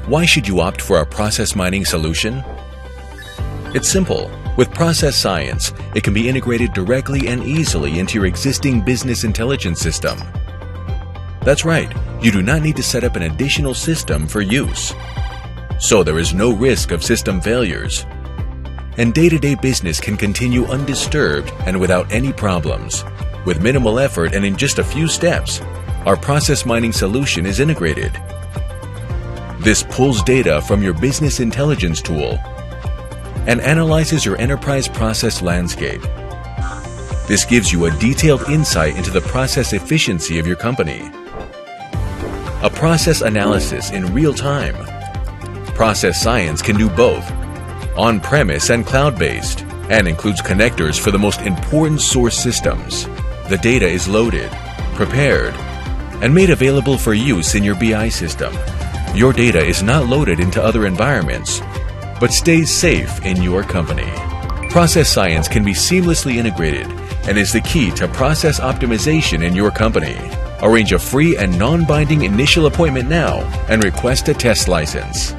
Why should you opt for our process mining solution? It's simple. With Process Science, it can be integrated directly and easily into your existing business intelligence system. That's right, you do not need to set up an additional system for use. So there is no risk of system failures. And day-to-day business can continue undisturbed and without any problems. With minimal effort and in just a few steps, our process mining solution is integrated. This pulls data from your business intelligence tool and analyzes your enterprise process landscape. This gives you a detailed insight into the process efficiency of your company. A process analysis in real time. Process Science can do both, on-premise and cloud-based, and includes connectors for the most important source systems. The data is loaded, prepared, and made available for use in your BI system. Your data is not loaded into other environments, but stays safe in your company. Process Science can be seamlessly integrated and is the key to process optimization in your company. Arrange a free and non-binding initial appointment now and request a test license.